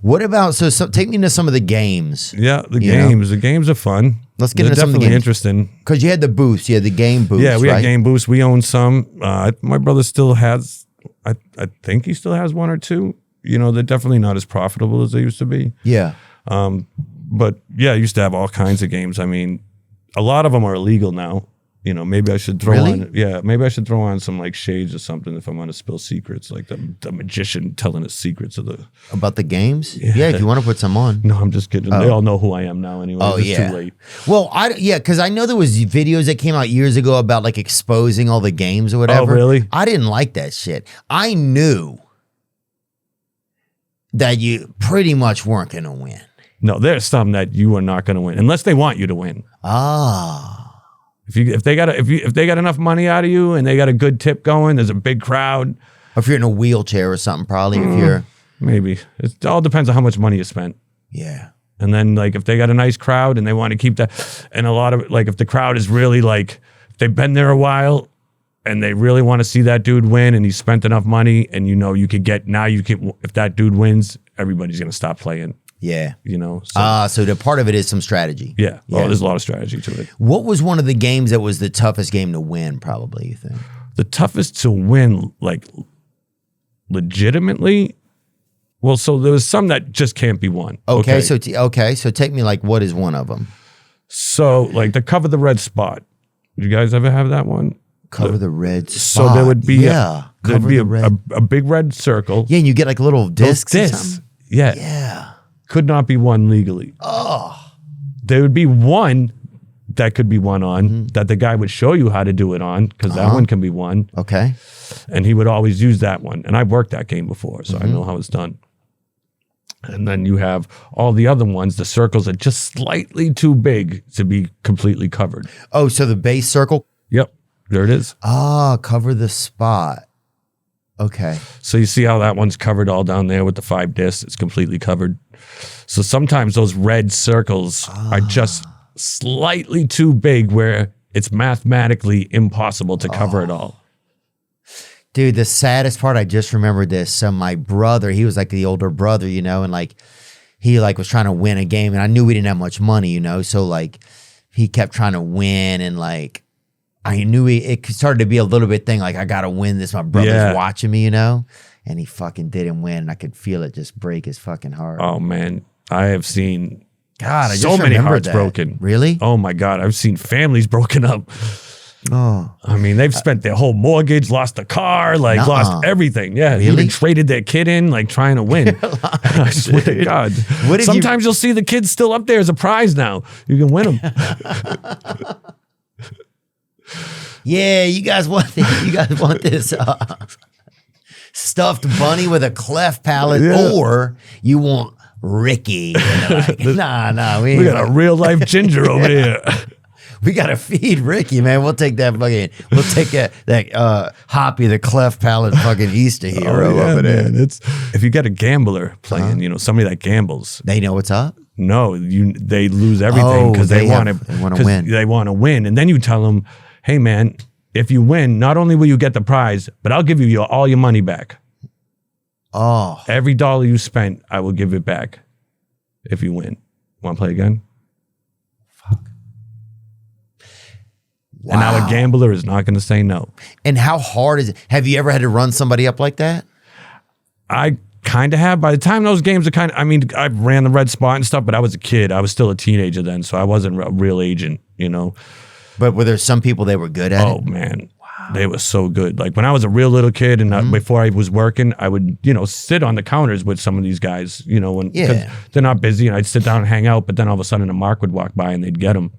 What about, so take me into some of the games. Yeah, the games. The games are fun. Let's get into some of the definitely games. interesting. Because you had the booths. You had the game booths, Yeah, we right? had game booths. We own some. My brother still has, I think he still has one or two. You know, they're definitely not as profitable as they used to be. Yeah. But yeah, I used to have all kinds of games. I mean, a lot of them are illegal now. You know, maybe I should throw on, maybe I should throw on some like shades or something if I want to spill secrets, like the magician telling us secrets of the about the games. Yeah, if you want to put some on. No, I'm just kidding. They all know who I am now anyway. Oh, it's too late. Well, because I know there was videos that came out years ago about like exposing all the games or whatever. Oh, really? I didn't like that shit. I knew that you pretty much weren't going to win. No, there's some that you are not going to win unless they want you to win. Ah. If they got enough money out of you and they got a good tip going, there's a big crowd. Or if you're in a wheelchair or something, probably. If you're maybe it all depends on how much money you spent. Yeah. And then like if they got a nice crowd and they want to keep that, and a lot of like if the crowd is really like they've been there a while and they really want to see that dude win and he spent enough money and you know you could get if that dude wins, everybody's gonna stop playing. Yeah. You know. So the part of it is some strategy. Yeah. Oh, there's a lot of strategy to it. What was one of the games that was the toughest game to win, probably, you think? The toughest to win, like legitimately? Well, so there was some that just can't be won. Okay. So take me like, what is one of them? So like the cover the red spot. Did you guys ever have that one? Cover the red spot. So there would be cover the red. a big red circle. Yeah, and you get like little discs. Yeah. Yeah. Could not be won legally. Oh. There would be one that could be won on that the guy would show you how to do it on because that one can be won. Okay. And he would always use that one. And I've worked that game before, so I know how it's done. And then you have all the other ones. The circles are just slightly too big to be completely covered. Oh, so the base circle? Yep. There it is. Ah, cover the spot. Okay. So you see how that one's covered all down there with the 5 discs. It's completely covered. So sometimes those red circles are just slightly too big where it's mathematically impossible to cover it all. Dude, the saddest part, I just remembered this. So my brother, he was like the older brother, you know, and like he like was trying to win a game and I knew we didn't have much money, you know, so like he kept trying to win and like I knew it started to be a little bit thing like I got to win this. My brother's watching me, you know, and he fucking didn't win and I could feel it just break his fucking heart. Oh, man. I have seen I so many hearts broken. Really? Oh, my God. I've seen families broken up. Oh, I mean, they've spent their whole mortgage, lost a car, like lost everything. Yeah, really? Even traded their kid in, like trying to win. I swear to God. Sometimes you'll see the kids still up there as a prize now. You can win them. Yeah, you guys want this stuffed bunny with a cleft palate, or you want Ricky? Like, nah, we got a real life ginger over here. We gotta feed Ricky, man. We'll take that fucking. We'll take that Hoppy, the cleft palate, fucking Easter hero over there. It's if you get a gambler playing, you know, somebody that gambles, they know what's up. No, they lose everything because they want to win. They want to win, and then you tell them, "Hey, man, if you win, not only will you get the prize, but I'll give you all your money back. Oh, every dollar you spent, I will give it back if you win. Want to play again?" Wow. And now a gambler is not going to say no. And how hard is it? Have you ever had to run somebody up like that? I kind of have. By the time those games are I mean, I ran the red spot and stuff, but I was a kid. I was still a teenager then, so I wasn't a real agent, you know. But were there some people that were good at it? Oh, man. Wow. They were so good. Like when I was a real little kid and before I was working, I would, you know, sit on the counters with some of these guys, you know, because they're not busy and I'd sit down and hang out, but then all of a sudden a mark would walk by and they'd get them.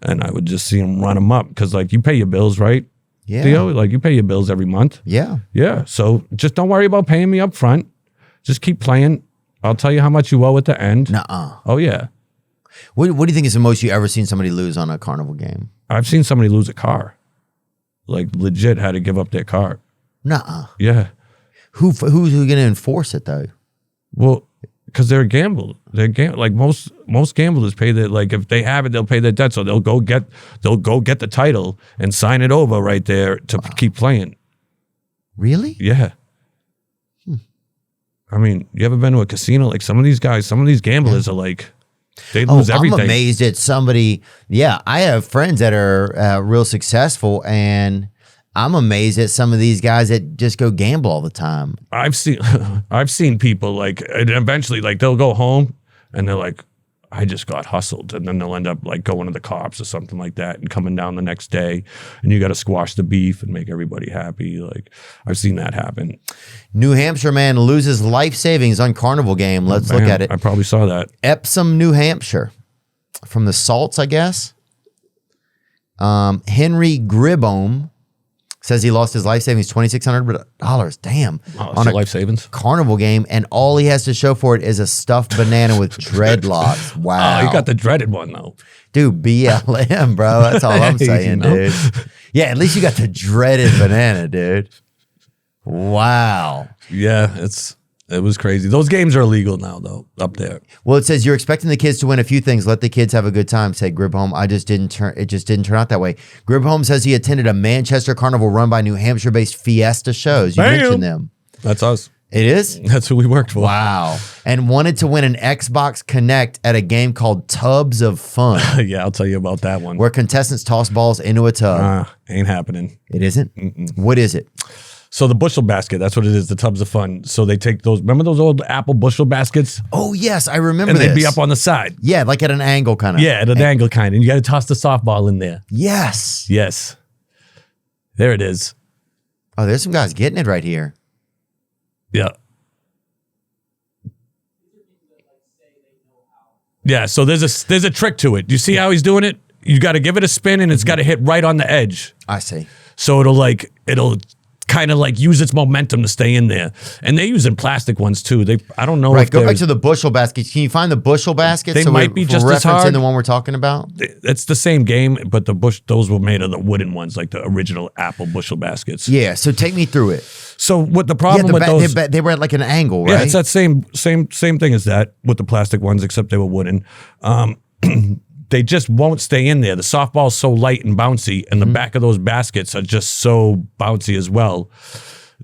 And I would just see them run them up because, like, you pay your bills, right? Yeah. Theo, like, you pay your bills every month. Yeah. Yeah. So just don't worry about paying me up front. Just keep playing. I'll tell you how much you owe at the end. Nuh-uh. Oh, yeah. What do you think is the most you ever seen somebody lose on a carnival game? I've seen somebody lose a car. Like, legit had to give up their car. Nuh-uh. Yeah. Who's going to enforce it, though? Well, because they're a gamble. Like most gamblers pay their, like if they have it, they'll pay their debt. So they'll go get the title and sign it over right there to keep playing. Really? Yeah. I mean, you ever been to a casino? Like some of these guys, some of these gamblers are like, they lose everything. I'm amazed at somebody. Yeah, I have friends that are real successful, and I'm amazed at some of these guys that just go gamble all the time. I've seen people like, and eventually like they'll go home and they're like, I just got hustled, and then they'll end up like going to the cops or something like that and coming down the next day, and you got to squash the beef and make everybody happy. Like I've seen that happen. New Hampshire man loses life savings on Carnival game. Let's look at it. I probably saw that. Epsom, New Hampshire, from the Salts, I guess. Henry Gribome says he lost his life savings $2,600. Damn. On a life savings Carnival game, and all he has to show for it is a stuffed banana with dreadlocks. Wow. Oh, you got the dreaded one though. Dude, BLM, bro. That's all I'm saying, dude. Yeah, at least you got the dreaded banana, dude. Wow. Yeah, it was crazy. Those games are illegal now, though, up there. Well, it says you're expecting the kids to win a few things. Let the kids have a good time, said Gribhome. It just didn't turn out that way. Gribhome says he attended a Manchester Carnival run by New Hampshire-based Fiesta shows. You mentioned them. That's us. It is? That's who we worked for. Wow. And wanted to win an Xbox Connect at a game called Tubs of Fun. Yeah, I'll tell you about that one. Where contestants toss balls into a tub. Ain't happening. It isn't? Mm-mm. What is it? So the bushel basket, that's what it is, the Tubs of Fun. So they take those, remember those old Apple bushel baskets? Oh, yes, I remember and they'd be up on the side. Yeah, like at an angle kind of. Yeah, at an angle kind of. And you got to toss the softball in there. Yes. Yes. There it is. Oh, there's some guys getting it right here. Yeah. Yeah, so there's a trick to it. You see how he's doing it? You got to give it a spin, and it's got to hit right on the edge. I see. So it'll kind of like use its momentum to stay in there. And they're using plastic ones too. I don't know. Right, go back to the bushel baskets. Can you find the bushel baskets? They might be just as hard. The one we're talking about? It's the same game, but those were made of the wooden ones, like the original Apple bushel baskets. Yeah, so take me through it. So what the problem with those... They were at like an angle, right? Yeah, it's that same thing as that with the plastic ones, except they were wooden. They just won't stay in there. The softball's so light and bouncy, and the back of those baskets are just so bouncy as well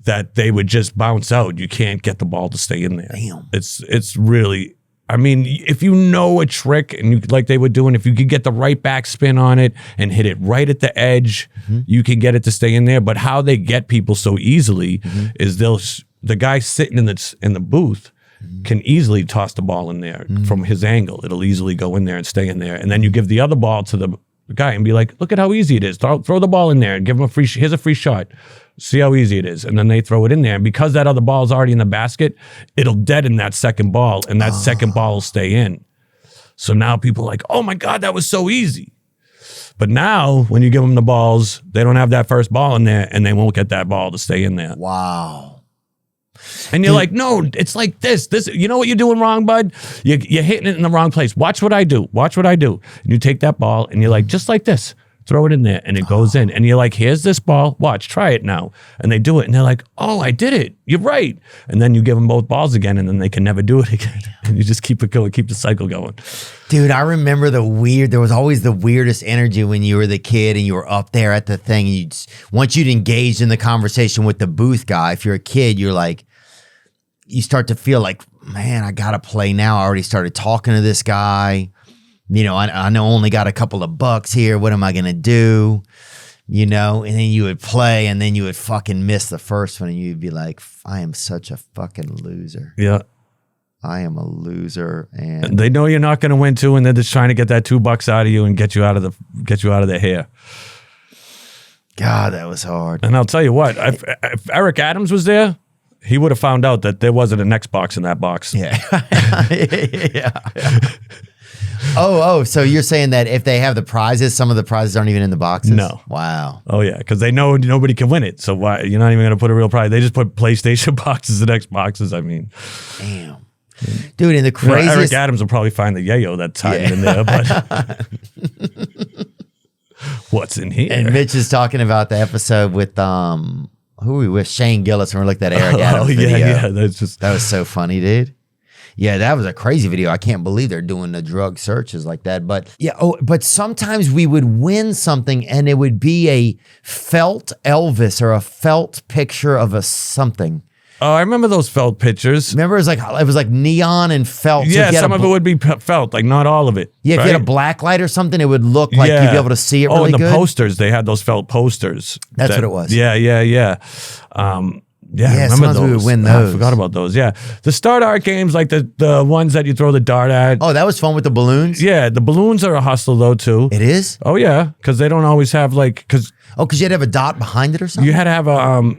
that they would just bounce out. You can't get the ball to stay in there. Damn. It's really, I mean, if you know a trick, and like they were doing, if you could get the right back spin on it and hit it right at the edge, you can get it to stay in there. But how they get people so easily is the guy sitting in the booth can easily toss the ball in there from his angle. It'll easily go in there and stay in there. And then you give the other ball to the guy and be like, look at how easy it is. Throw the ball in there and give him here's a free shot. See how easy it is. And then they throw it in there. And because that other ball is already in the basket, it'll deaden that second ball, and that second ball will stay in. So now people are like, oh my God, that was so easy. But now when you give them the balls, they don't have that first ball in there, and they won't get that ball to stay in there. Wow. And you're like, no, it's like this. You know what you're doing wrong, bud? You're hitting it in the wrong place. Watch what I do. Watch what I do. And you take that ball, and you're like, just like this. Throw it in there, and it goes in. And you're like, here's this ball. Watch, try it now. And they do it, and they're like, oh, I did it. You're right. And then you give them both balls again, and then they can never do it again. And you just keep it going, keep the cycle going. Dude, I remember there was always the weirdest energy when you were the kid and you were up there at the thing. And once you'd engaged in the conversation with the booth guy, if you're a kid, you're like, you start to feel like, man, I got to play now. I already started talking to this guy. You know, I know only got a couple of bucks here. What am I going to do? You know, and then you would play, and then you would fucking miss the first one, and you'd be like, I am such a fucking loser. Yeah. I am a loser. And they know you're not going to win too, and they're just trying to get that $2 out of you and get you out of their hair. God, that was hard. And I'll tell you what, if Eric Adams was there, he would have found out that there wasn't an Xbox in that box. Yeah. Yeah. Oh, so you're saying that if they have the prizes, some of the prizes aren't even in the boxes? No. Wow. Oh, yeah, because they know nobody can win it. So why you're not even going to put a real prize. They just put PlayStation boxes and Xboxes, I mean. Damn. Dude, and the craziest... Eric Adams will probably find the yayo that's hiding in there, but... What's in here? And Mitch is talking about the episode with... who are we with? Shane Gillis, when we looked at Eric Adams video. Yeah, that was so funny, dude. Yeah, that was a crazy video. I can't believe they're doing the drug searches like that. But yeah, but sometimes we would win something and it would be a felt Elvis or a felt picture of a something. Oh, I remember those felt pictures. Remember, it was like neon and felt. Yeah, some of it would be felt, like not all of it. Yeah, if right? you had a black light or something, it would look like you'd be able to see it really good. Oh, and the posters, they had those felt posters. That's what it was. Yeah. Yeah, I remember those. We would win those. I forgot about those. Yeah, the Start Art games, like the ones that you throw the dart at. Oh, that was fun with the balloons. Yeah, the balloons are a hustle though too. It is. Oh yeah, because they don't always have because you had to have a dot behind it or something. You had to have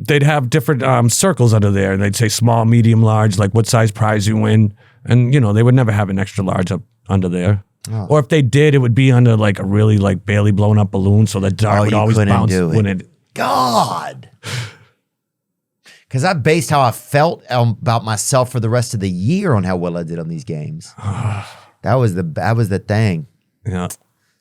they'd have different circles under there, and they'd say small, medium, large, like what size prize you win, and they would never have an extra large up under there. Oh. Or if they did, it would be under like a really like barely blown up balloon, so the dart would always bounce when it. God. Because I based how I felt about myself for the rest of the year on how well I did on these games. That was the thing. Yeah.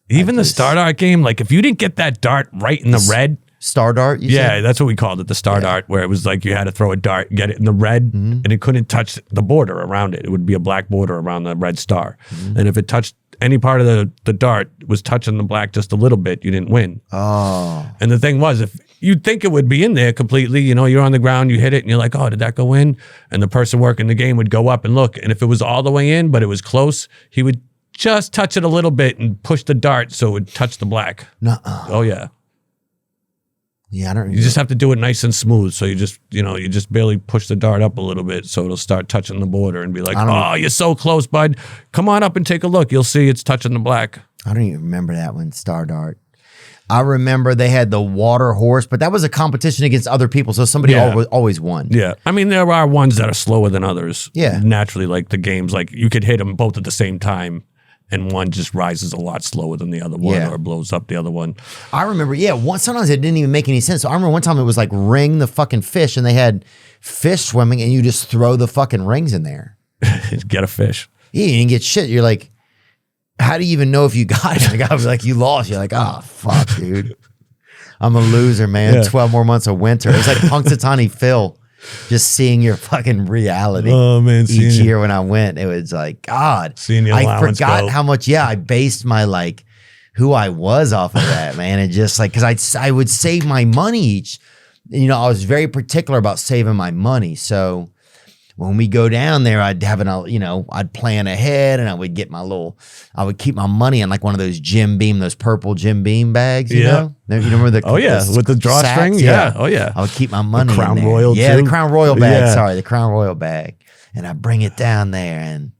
Even the Start Art game, like if you didn't get that dart right in the red. Star dart? Yeah, that's what we called it, the Star Dart, where it was like you had to throw a dart, get it in the red, and it couldn't touch the border around it. It would be a black border around the red star. And if it touched any part of the dart was touching the black just a little bit, you didn't win. Oh. And the thing was, if you'd think it would be in there completely, you're on the ground, you hit it, and you're like, oh, did that go in? And the person working the game would go up and look. And if it was all the way in, but it was close, he would just touch it a little bit and push the dart so it would touch the black. Nuh-uh. Oh, yeah. Yeah, I don't. You just have to do it nice and smooth. So you just barely push the dart up a little bit, so it'll start touching the border and be like, "Oh, you're so close, bud. Come on up and take a look. You'll see it's touching the black." I don't even remember that one, Star Dart. I remember they had the water horse, but that was a competition against other people, so somebody always won. Yeah, I mean there are ones that are slower than others. Yeah, naturally, like the games, like you could hit them both at the same time. And one just rises a lot slower than the other one or blows up the other one. I remember, sometimes it didn't even make any sense. So I remember one time it was like ring the fucking fish and they had fish swimming and you just throw the fucking rings in there. Get a fish. Yeah, you didn't get shit. You're like, how do you even know if you got it? The guy was like, you lost. You're like, oh, fuck, dude. I'm a loser, man. Yeah. 12 more months of winter. It's like Punxsutawney Phil. Just seeing your fucking reality each year when I went, it was like, God, I forgot how much, I based my like who I was off of that, man. And just like, cause I would save my money each, I was very particular about saving my money. So when we go down there, I'd have I'd plan ahead and I would get I would keep my money in like one of those those purple Jim Beam bags, you know? You remember with the drawstring? Yeah. Oh yeah. I would keep my money the Crown in there. Royal Yeah, too? the Crown Royal bag. Yeah. Sorry, the Crown Royal bag. And I bring it down there and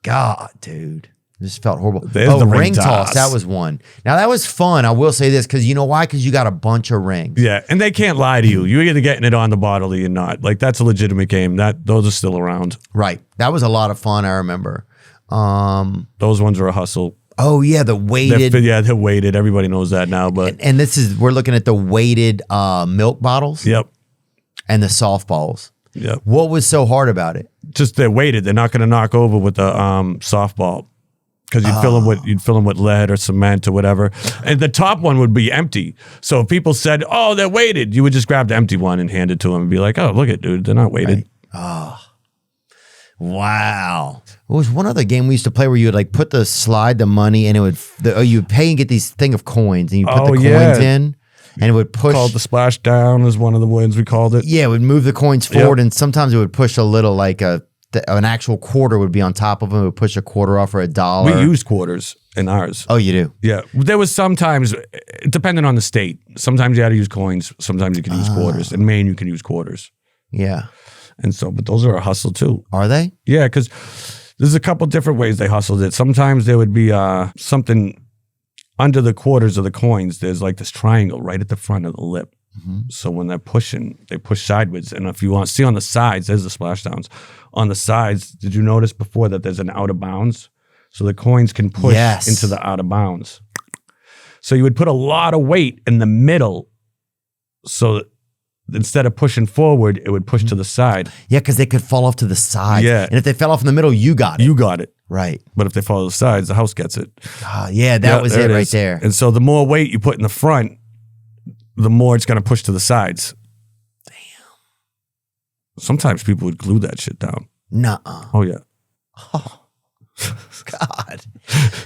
God, dude. Just felt horrible. There's the ring toss. That was one. Now that was fun. I will say this because you know why? Because you got a bunch of rings. Yeah, and they can't lie to you. You're either getting it on the bottle or you're not. Like that's a legitimate game. Those are still around. Right. That was a lot of fun. I remember. Those ones are a hustle. Oh yeah, the weighted. They're weighted. Everybody knows that now. But and we're looking at the weighted milk bottles. Yep. And the softballs. Yep. What was so hard about it? Just they're weighted. They're not going to knock over with the softball. Because you'd fill them with lead or cement or whatever, and the top one would be empty. So if people said, "Oh, they're weighted," you would just grab the empty one and hand it to them and be like, "Oh, look at dude, they're not weighted." Right. Oh, wow! There was one other game we used to play where you would like put the money and it would you would pay and get these thing of coins and you put the coins in and it would push. Called the splash down is one of the ones we called it. Yeah, it would move the coins forward and sometimes it would push a little like an actual quarter would be on top of them. It would push a quarter off for $1. We used quarters in ours. Oh, you do? Yeah. There was sometimes, depending on the state, sometimes you had to use coins. Sometimes you could use quarters. In Maine, you can use quarters. Yeah. And so, but those are a hustle too. Are they? Yeah, because there's a couple different ways they hustled it. Sometimes there would be something under the quarters of the coins. There's like this triangle right at the front of the lip. Mm-hmm. So when they're pushing, they push sideways. And if you want to see on the sides, there's the splash-downs. On the sides, did you notice before that there's an out of bounds? So the coins can push into the out of bounds. So you would put a lot of weight in the middle. So instead of pushing forward, it would push to the side. Yeah, because they could fall off to the side. Yeah. And if they fell off in the middle, you got it. You got it. Right. But if they fall to the sides, the house gets it. Yeah, that was it right there. And so the more weight you put in the front, the more it's going to push to the sides. Damn. Sometimes people would glue that shit down. Nuh-uh. Oh, yeah. Oh, God.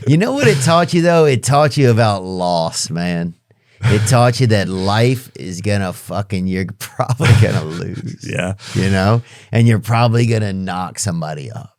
You know what it taught you, though? It taught you about loss, man. It taught you that life is gonna you're probably gonna lose. Yeah. You know? And you're probably gonna knock somebody up.